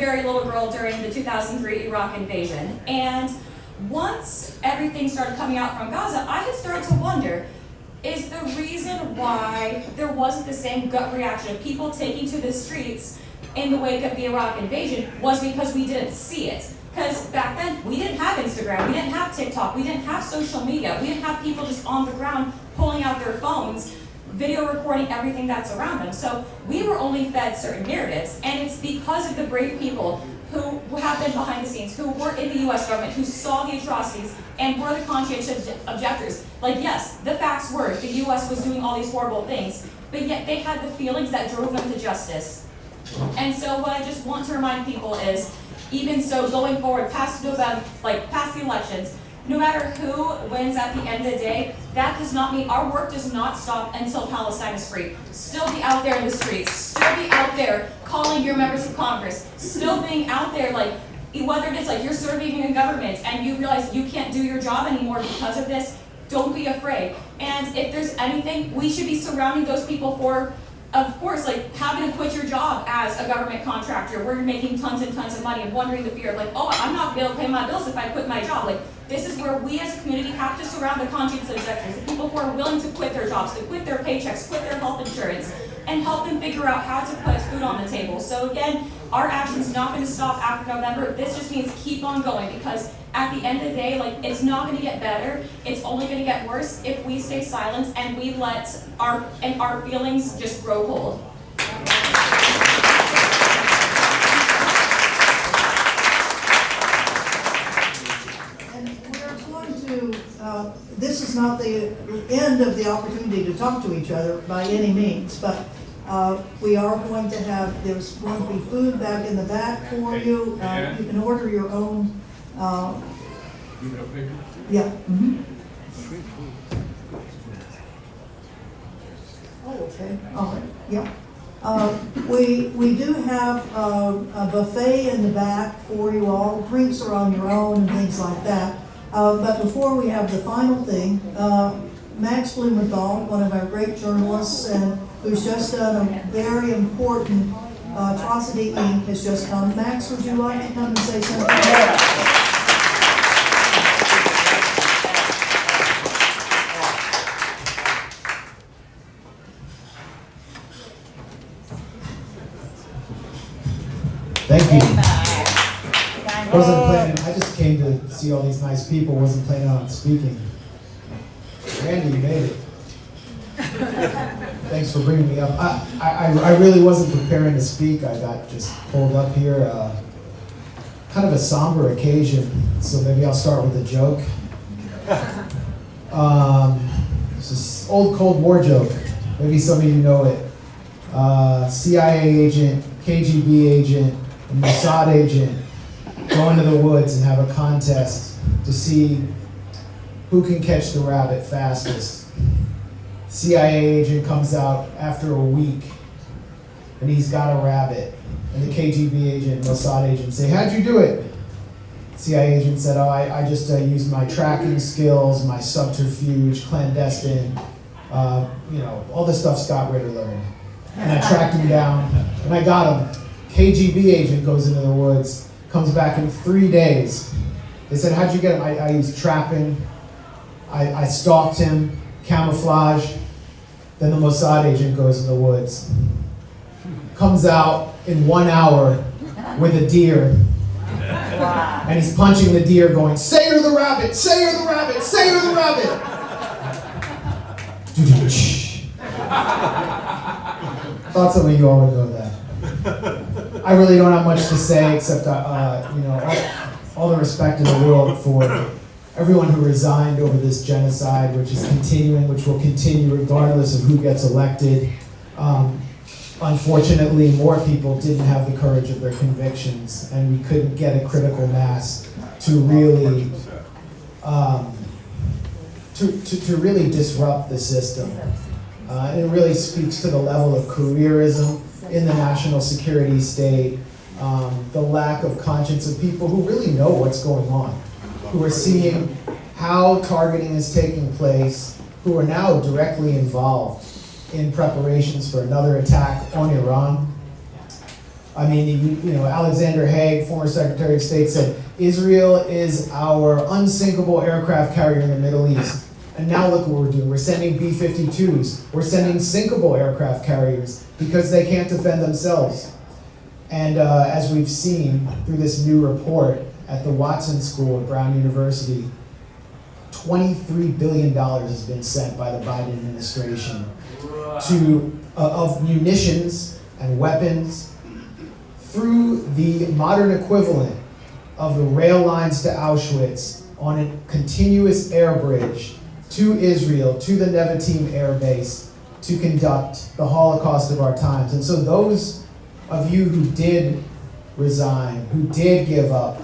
very little girl during the 2003 Iraq invasion. And once everything started coming out from Gaza, I had started to wonder, is the reason why there wasn't the same gut reaction of people taking to the streets in the wake of the Iraq invasion was because we didn't see it. Because back then, we didn't have Instagram, we didn't have TikTok, we didn't have social media, we didn't have people just on the ground pulling out their phones, video recording everything that's around them. So we were only fed certain narratives, and it's because of the brave people who have been behind the scenes, who were in the US government, who saw the atrocities, and were the conscientious objectors. Like, yes, the facts were the US was doing all these horrible things, but yet they had the feelings that drove them to justice. And so what I just want to remind people is, even so, going forward, past November, past the elections, no matter who wins at the end of the day, that does not mean our work does not stop until Palestine is free. Still be out there in the streets, still be out there calling your members of Congress, still being out there, whether it's you're serving in government and you realize you can't do your job anymore because of this, don't be afraid. And if there's anything, we should be surrounding those people for, of course, having to quit your job as a government contractor where you're making tons and tons of money and wondering the fear of oh, I'm not going to be able to pay my bills if I quit my job. This is where we as a community have to surround the conscientious objectors, the people who are willing to quit their jobs, to quit their paychecks, quit their health insurance, and help them figure out how to put food on the table. So again, our action's not going to stop after November. This just means keep on going, because at the end of the day, it's not going to get better. It's only going to get worse if we stay silent and we let our feelings just grow cold. This is not the end of the opportunity to talk to each other by any means, but we are going to have, there's going to be food back in the back for you. You can order your own. Yeah. Mm-hmm. Oh, okay. All right. Yeah. We do have a buffet in the back for you all. Drinks are on your own and things like that. But before we have the final thing, Max Blumenthal, one of our great journalists, and who's just done a very important Atrocity Inc. has just come. Max, would you like to come and say something? Thank you. Wasn't planning. I just came to see all these nice people. Wasn't planning on speaking. Randy, you made it. Thanks for bringing me up. I really wasn't preparing to speak. I got just pulled up here. Kind of a somber occasion, so maybe I'll start with a joke. It's this old Cold War joke. Maybe some of you know it. CIA agent, KGB agent, and Mossad agent go into the woods and have a contest to see who can catch the rabbit fastest. CIA agent comes out after a week and he's got a rabbit. And the KGB agent, Mossad agent say, "How'd you do it?" CIA agent said, "Oh, I just used my tracking skills, my subterfuge, clandestine, all the stuff Scott Ritter learned. And I tracked him down and I got him." KGB agent goes into the woods, comes back in 3 days. They said, "How'd you get him?" I used trapping. I stalked him, camouflage. Then the Mossad agent goes in the woods. Comes out in 1 hour with a deer. Wow. And he's punching the deer going, "Say you're the rabbit, say you're the rabbit, say you're the rabbit." Thought some of you all would know that. I really don't have much to say except, all the respect in the world for everyone who resigned over this genocide, which is continuing, which will continue regardless of who gets elected. Unfortunately, more people didn't have the courage of their convictions, and we couldn't get a critical mass to really, to really disrupt the system. And it really speaks to the level of careerism in the national security state, the lack of conscience of people who really know what's going on, who are seeing how targeting is taking place, who are now directly involved in preparations for another attack on Iran. I mean, Alexander Haig, former Secretary of State, said, Israel is our unsinkable aircraft carrier in the Middle East. And now look what we're doing. We're sending B-52s. We're sending sinkable aircraft carriers because they can't defend themselves. And as we've seen through this new report at the Watson School at Brown University, $23 billion has been sent by the Biden administration of munitions and weapons through the modern equivalent of the rail lines to Auschwitz on a continuous air bridge to Israel, to the Nevatim Air Base, to conduct the Holocaust of our times. And so those of you who did resign, who did give up,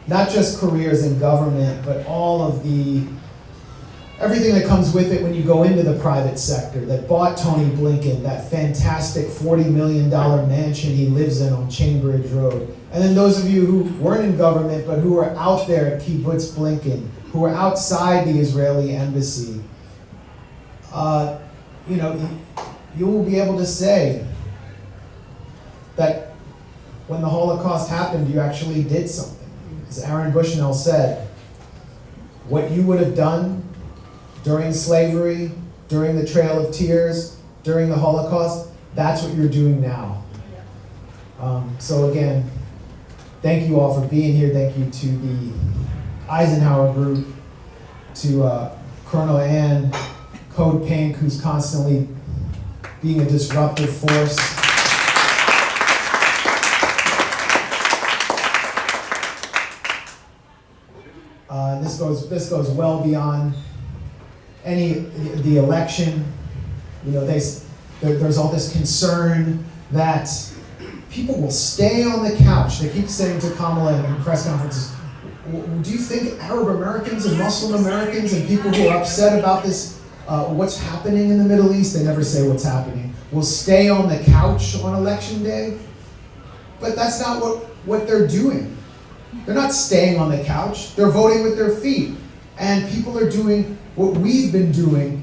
not just careers in government, but all of everything that comes with it when you go into the private sector, that bought Tony Blinken that fantastic $40 million mansion he lives in on Chainbridge Road. And then those of you who weren't in government, but who were out there at Kibbutz Blinken, who were outside the Israeli embassy, you will be able to say that when the Holocaust happened, you actually did something. As Aaron Bushnell said, what you would have done during slavery, during the Trail of Tears, during the Holocaust, that's what you're doing now. So again, thank you all for being here. Thank you to the Eisenhower Group, to Colonel Ann Code Pink, who's constantly being a disruptive force. This goes well beyond the election. There's all this concern that people will stay on the couch. They keep saying to Kamala in press conferences, do you think Arab Americans and Muslim Americans and people who are upset about this, what's happening in the Middle East, they never say what's happening, will stay on the couch on election day? But that's not what they're doing. They're not staying on the couch. They're voting with their feet. And people are doing what we've been doing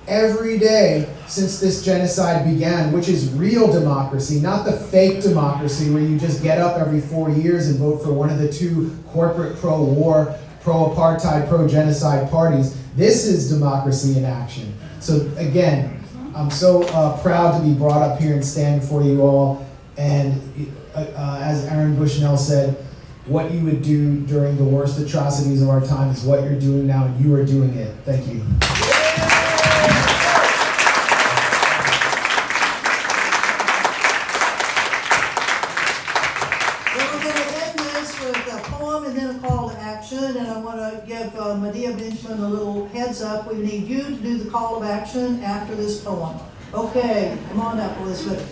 every day since this genocide began, which is real democracy, not the fake democracy where you just get up every 4 years and vote for one of the two corporate pro-war, pro-apartheid, pro-genocide parties. This is democracy in action. So again, I'm so proud to be brought up here and stand before you all. And as Aaron Bushnell said, what you would do during the worst atrocities of our time is what you're doing now, and you are doing it. Thank you. Well, we're going to end this with a poem and then a call to action, and I want to give Medea Benjamin a little heads up. We need you to do the call of action after this poem. Okay, come on up, Elizabeth.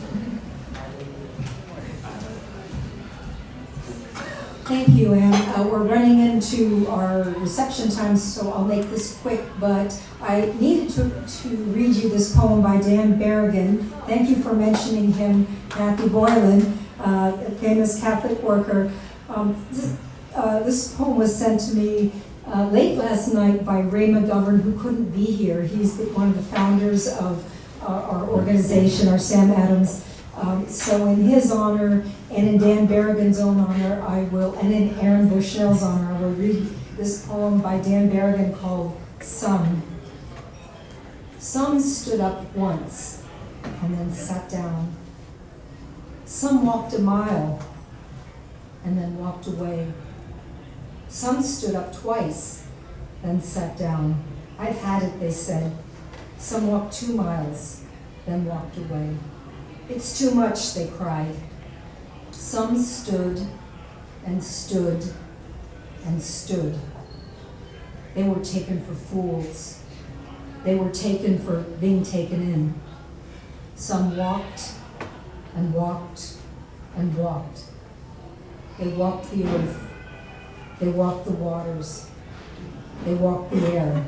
Thank you, Ann. We're running into our reception time, so I'll make this quick, but I needed to read you this poem by Dan Berrigan. Thank you for mentioning him, Matthew Boylan, a famous Catholic worker. This poem was sent to me late last night by Ray McGovern, who couldn't be here. He's one of the founders of our organization, our Sam Adams. So in his honor, and in Dan Berrigan's own honor, and in Aaron Bushnell's honor, I will read this poem by Dan Berrigan called Some. Some stood up once and then sat down. Some walked a mile and then walked away. Some stood up twice, then sat down. I've had it, they said. Some walked 2 miles, then walked away. It's too much, they cried. Some stood and stood and stood. They were taken for fools. They were taken for being taken in. Some walked and walked and walked. They walked the earth. They walked the waters. They walked the air.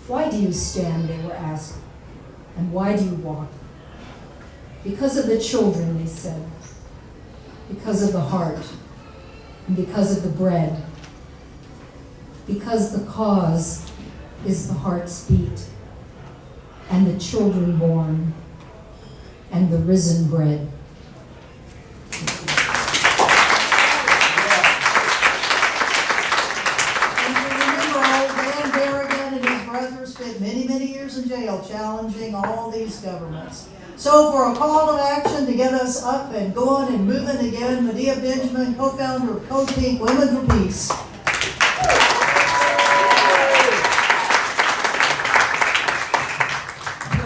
Why do you stand, they were asked, and why do you walk? Because of the children, they said. Because of the heart. And because of the bread. Because the cause is the heart's beat. And the children born. And the risen bread. So for a call to action to get us up and going and moving again, Medea Benjamin, co-founder of Code Pink, Women for Peace.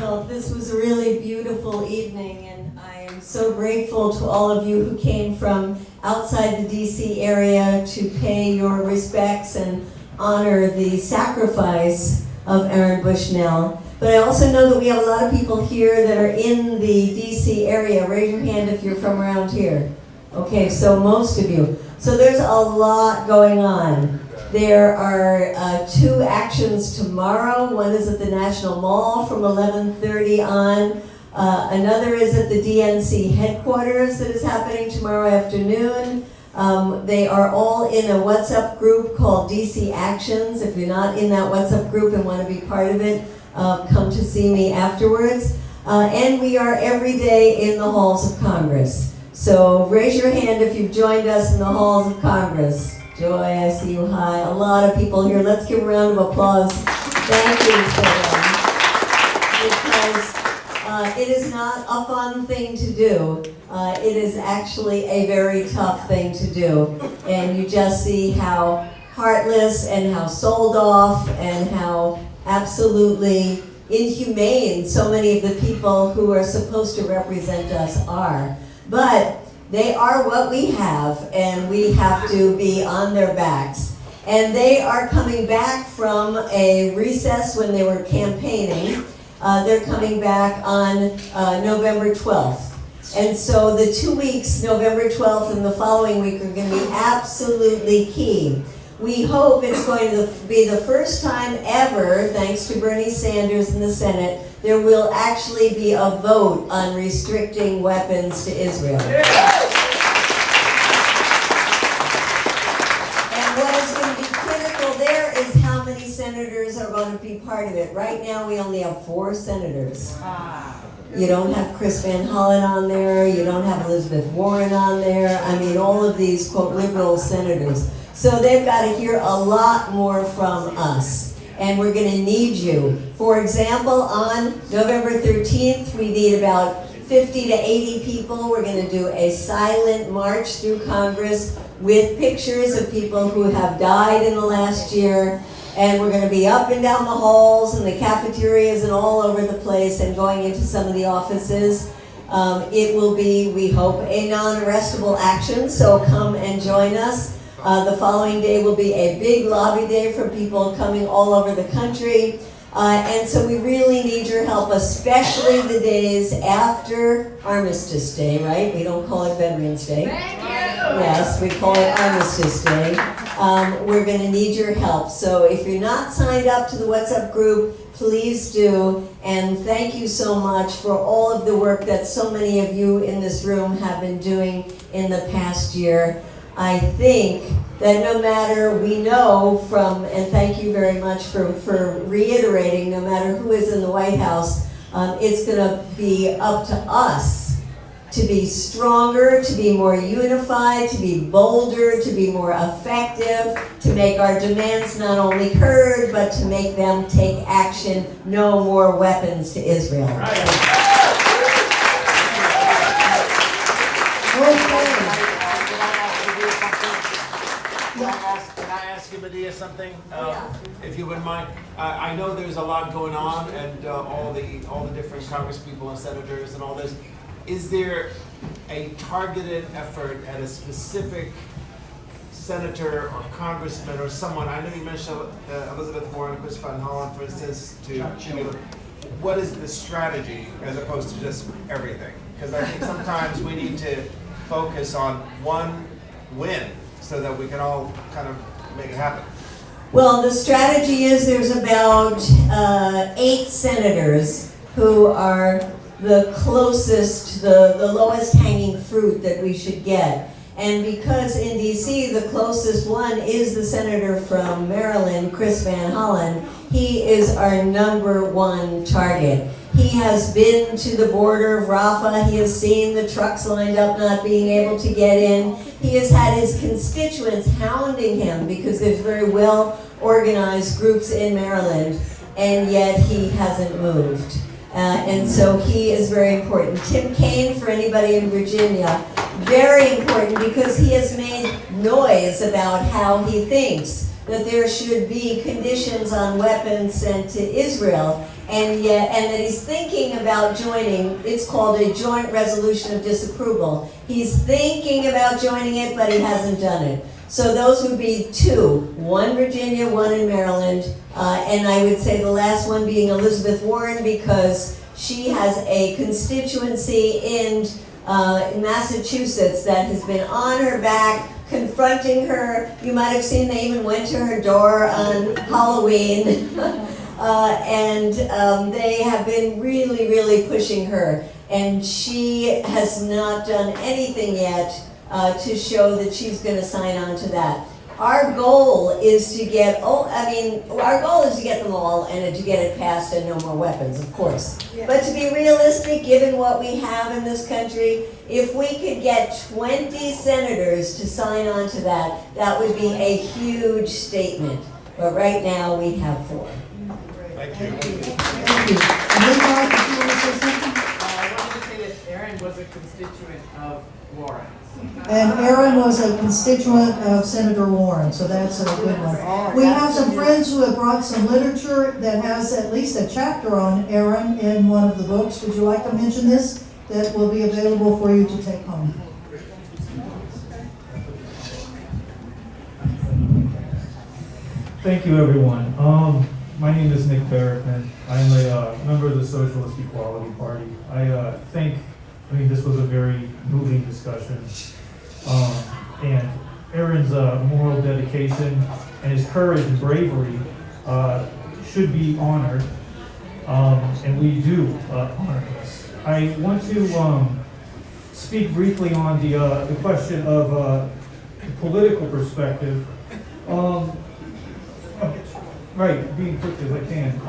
Well, this was a really beautiful evening, and I am so grateful to all of you who came from outside the DC area to pay your respects and honor the sacrifice of Aaron Bushnell. But I also know that we have a lot of people here that are in the DC area. Raise your hand if you're from around here. Okay, so most of you. So there's a lot going on. There are 2 actions tomorrow. One is at the National Mall from 11:30 on. Another is at the DNC headquarters that is happening tomorrow afternoon. They are all in a WhatsApp group called DC Actions. If you're not in that WhatsApp group and want to be part of it, come to see me afterwards. And we are every day in the halls of Congress. So raise your hand if you've joined us in the halls of Congress. Joy, I see you. Hi. A lot of people here. Let's give a round of applause. Thank you for them. Because it is not a fun thing to do. It is actually a very tough thing to do. And you just see how heartless and how sold off and how absolutely inhumane so many of the people who are supposed to represent us are. But they are what we have, and we have to be on their backs. And they are coming back from a recess when they were campaigning. They're coming back on November 12th. And so the 2 weeks, November 12th and the following week, are going to be absolutely key. We hope it's going to be the first time ever, thanks to Bernie Sanders in the Senate, there will actually be a vote on restricting weapons to Israel. And what is going to be critical there is how many senators are going to be part of it. Right now we only have 4 senators. You don't have Chris Van Hollen on there, you don't have Elizabeth Warren on there, I mean all of these, quote, liberal senators. So they've got to hear a lot more from us, and we're going to need you. For example, on November 13th, we need about 50 to 80 people. We're going to do a silent march through Congress with pictures of people who have died in the last year, and we're going to be up and down the halls and the cafeterias and all over the place and going into some of the offices. It will be, we hope, a non-arrestable action, so come and join us. The following day will be a big lobby day for people coming all over the country. And so we really need your help, especially the days after Armistice Day, right? We don't call it Veterans Day. Thank you. Yes, we call it Armistice Day. We're going to need your help. So if you're not signed up to the WhatsApp group, please do. And thank you so much for all of the work that so many of you in this room have been doing in the past year. I think that no matter, we know from, and thank you very much for reiterating, no matter who is in the White House, it's going to be up to us to be stronger, to be more unified, to be bolder, to be more effective, to make our demands not only heard, but to make them take action. No more weapons to Israel. Right. Can I ask you, Medea, something? If you wouldn't mind. I know there's a lot going on, and all the different Congress people and senators and all this. Is there a targeted effort at a specific senator or congressman or someone? I know you mentioned Elizabeth Warren, Chris Van Hollen, for instance. What is the strategy as opposed to just everything? Because I think sometimes we need to focus on one win so that we can all kind of make it happen. Well, the strategy is there's about 8 senators who are the closest, the lowest hanging fruit that we should get. And because in DC the closest one is the senator from Maryland, Chris Van Hollen, he is our #1 target. He has been to the border of Rafah. He has seen the trucks lined up not being able to get in. He has had his constituents hounding him because there's very well organized groups in Maryland, and yet he hasn't moved. And so he is very important. Tim Kaine, for anybody in Virginia, very important because he has made noise about how he thinks that there should be conditions on weapons sent to Israel, and that he's thinking about joining. It's called a joint resolution of disapproval. He's thinking about joining it, but he hasn't done it. So those would be two, one Virginia, one in Maryland, and I would say the last one being Elizabeth Warren, because she has a constituency in Massachusetts that has been on her back, confronting her. You might have seen they even went to her door on Halloween. They have been really, really pushing her. And she has not done anything yet to show that she's going to sign on to that. Our goal is to get, our goal is to get them all and to get it passed and no more weapons, of course. Yeah. But to be realistic, given what we have in this country, if we could get 20 senators to sign on to that, that would be a huge statement. But right now, we have 4. Thank you. Thank you. Levi, did you want to say something? I wanted to say that Aaron was a constituent of Warren's. And Aaron was a constituent of Senator Warren, so that's a good one. We have some friends who have brought some literature that has at least a chapter on Aaron in one of the books. Would you like to mention this? That will be available for you to take home. Thank you, everyone. My name is Nick Barrickman. I'm a member of the Socialist Equality Party. I mean, this was a very moving discussion. And Aaron's moral dedication and his courage and bravery should be honored. And we do honor this. I want to speak briefly on the question of political perspective. Right, being quick as I can.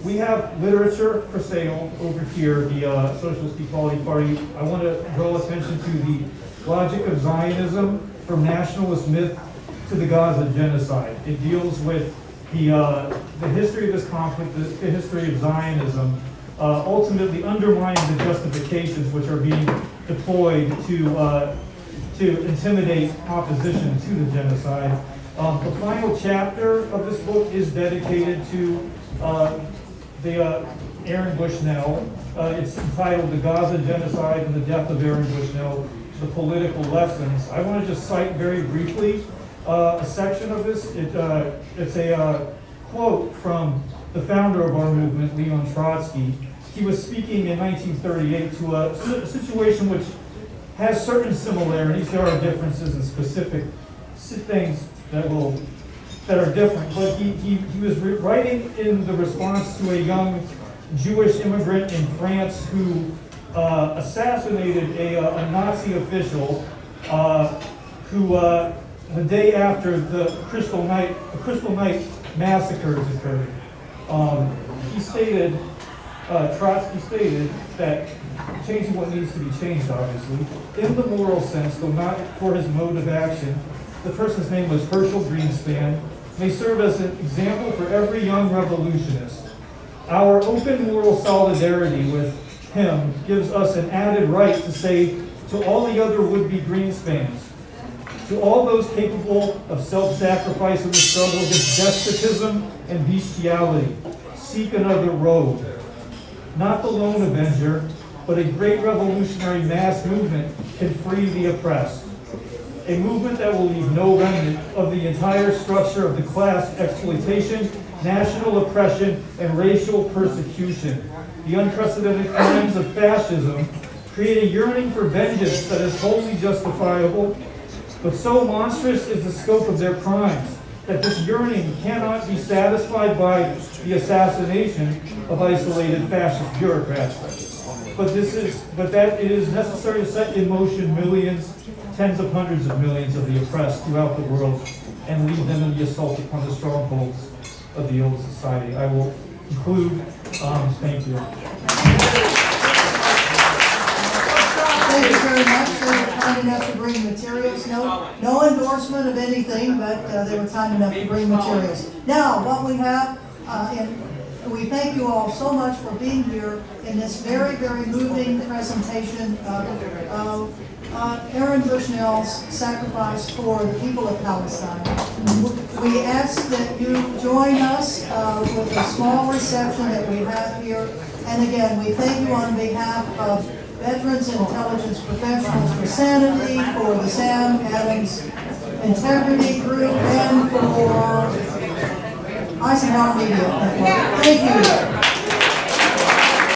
We have literature for sale over here, the Socialist Equality Party. I want to draw attention to the Logic of Zionism, from nationalist myth to the Gaza genocide. It deals with the history of this conflict, the history of Zionism, ultimately undermining the justifications which are being deployed to intimidate opposition to the genocide. The final chapter of this book is dedicated to Aaron Bushnell. It's entitled The Gaza Genocide and the Death of Aaron Bushnell, The Political Lessons. I want to just cite very briefly a section of this. It's a quote from the founder of our movement, Leon Trotsky. He was speaking in 1938 to a situation which has certain similarities. There are differences in specific things that are different, but he was writing in the response to a young Jewish immigrant in France who assassinated a Nazi official who the day after the Crystal Night massacres occurred. Trotsky stated that changing what needs to be changed, obviously, in the moral sense, though not for his mode of action. The person's name was Herschel Greenspan, may serve as an example for every young revolutionist. Our open moral solidarity with him gives us an added right to say to all the other would-be Greenspans, to all those capable of self-sacrifice in the struggle against despotism and bestiality, seek another road. Not the lone avenger, but a great revolutionary mass movement can free the oppressed. A movement that will leave no remnant of the entire structure of the class exploitation, national oppression, and racial persecution. The unprecedented crimes of fascism create a yearning for vengeance that is wholly justifiable, but so monstrous is the scope of their crimes that this yearning cannot be satisfied by the assassination of isolated fascist bureaucrats. But that it is necessary to set in motion millions, tens of hundreds of millions of the oppressed throughout the world and lead them in the assault upon the strongholds of the old society. I will conclude. Thank you. Thank you very much. They were kind enough to bring materials. No endorsement of anything, but they were kind enough to bring materials. Now, what we have we thank you all so much for being here in this very, very moving presentation of Aaron Bushnell's sacrifice for the people of Palestine. We ask that you join us with a small reception that we have here. And again, we thank you on behalf of Veterans and Intelligence Professionals for Sanity, for the Sam Adams Integrity Group, and for Eisenhower Media Network. Thank you.